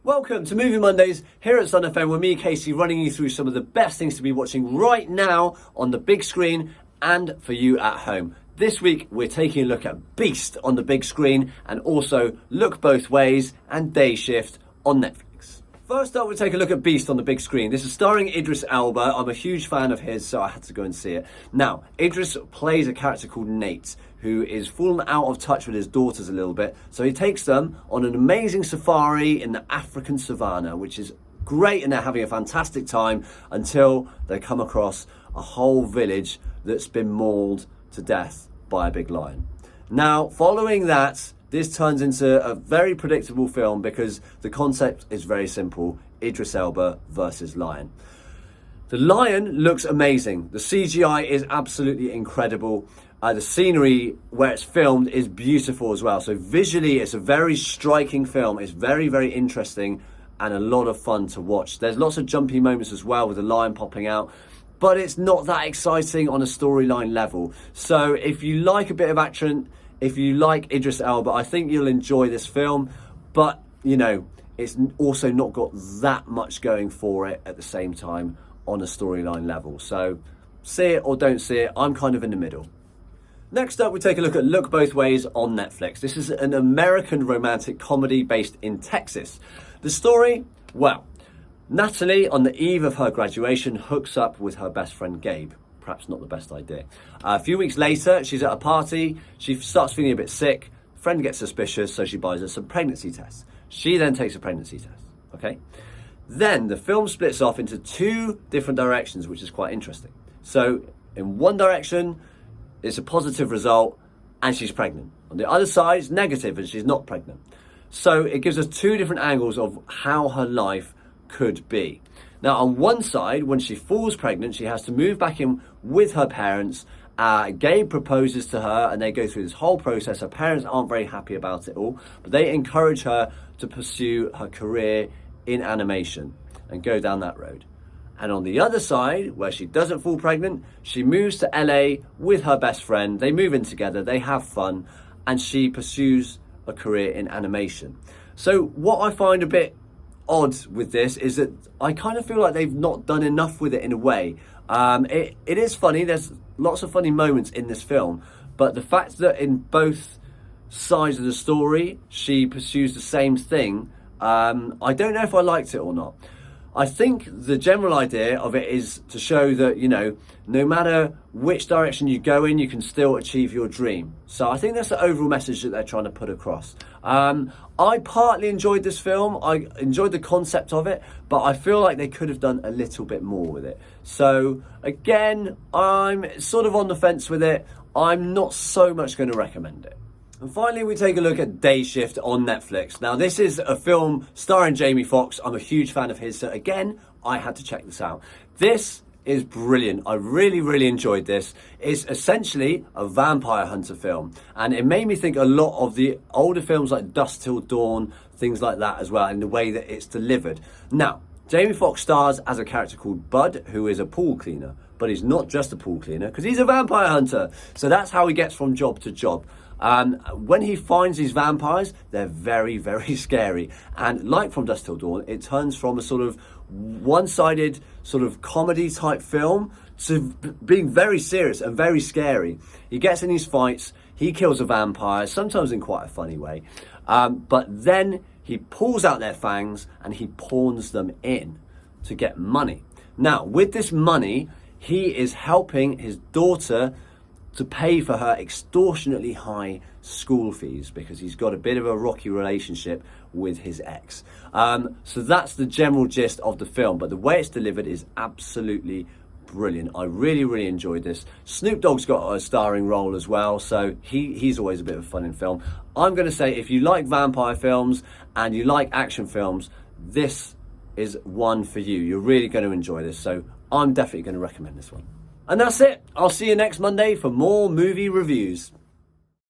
Welcome to Movie Mondays here at Sun FM with me, Kay-cee, running you through some of the best things to be watching right now on the big screen and for you at home. This week we're taking a look at Beast on the big screen and also Look Both Ways and Day Shift on Netflix. First up, we'll take a look at Beast on the big screen. This is starring Idris Elba. I'm a huge fan of his, so I had to go and see it. Now, Idris plays a character called Nate, who is fallen out of touch with his daughters a little bit. So he takes them on an amazing safari in the African savannah, which is great, and they're having a fantastic time until they come across a whole village that's been mauled to death by a big lion. Now, following that, this turns into a very predictable film because the concept is very simple: Idris Elba versus lion. The lion looks amazing. The CGI is absolutely incredible. The scenery where it's filmed is beautiful as well. So visually, it's a very striking film. It's very, very interesting and a lot of fun to watch. There's lots of jumpy moments as well with the lion popping out, but it's not that exciting on a storyline level. So if you like a bit of action, if you like Idris Elba, I think you'll enjoy this film. But, you know, it's also not got that much going for it at the same time on a storyline level. So see it or don't see it. I'm kind of in the middle. Next up, we take a look at Look Both Ways on Netflix. This is an American romantic comedy based in Texas. The story, well, Natalie, on the eve of her graduation, hooks up with her best friend Gabe. Perhaps not the best idea. A few weeks later, she's at a party. She starts feeling a bit sick. Friend gets suspicious, so she buys her some pregnancy tests. She then takes a pregnancy test, okay? Then the film splits off into two different directions, which is quite interesting. So in one direction, it's a positive result and she's pregnant. On the other side, it's negative and she's not pregnant. So it gives us two different angles of how her life could be. Now, on one side, when she falls pregnant, she has to move back in with her parents. Gabe proposes to her and they go through this whole process. Her parents aren't very happy about it all, but they encourage her to pursue her career in animation and go down that road. And on the other side, where she doesn't fall pregnant, she moves to LA with her best friend. They move in together, they have fun, and she pursues a career in animation. So what I find a bit odd with this is that I kind of feel like they've not done enough with it in a way. It is funny, there's lots of funny moments in this film, but the fact that in both sides of the story, she pursues the same thing, I don't know if I liked it or not. I think the general idea of it is to show that, you know, no matter which direction you go in, you can still achieve your dream. So I think that's the overall message that they're trying to put across. I partly enjoyed this film. I enjoyed the concept of it, but I feel like they could have done a little bit more with it. So again, I'm sort of on the fence with it. I'm not so much going to recommend it. And finally, we take a look at Day Shift on Netflix. Now, this is a film starring Jamie Foxx. I'm a huge fan of his, so again, I had to check this out. This is brilliant. I really, really enjoyed this. It's essentially a vampire hunter film, and it made me think a lot of the older films like Dusk Till Dawn, things like that as well, in the way that it's delivered. Now, Jamie Foxx stars as a character called Bud, who is a pool cleaner, but he's not just a pool cleaner because he's a vampire hunter. So that's how he gets from job to job. When he finds these vampires, they're very, very scary. And like from Dusk Till Dawn, it turns from a sort of one-sided sort of comedy type film to being very serious and very scary. He gets in these fights, he kills a vampire, sometimes in quite a funny way. But then he pulls out their fangs and he pawns them in to get money. Now, with this money, he is helping his daughter to pay for her extortionately high school fees because he's got a bit of a rocky relationship with his ex. So that's the general gist of the film, but the way it's delivered is absolutely brilliant. I really, really enjoyed this. Snoop Dogg's got a starring role as well, so he's always a bit of fun in film. I'm going to say if you like vampire films and you like action films, this is one for you. You're really going to enjoy this, so I'm definitely going to recommend this one. And that's it. I'll see you next Monday for more movie reviews.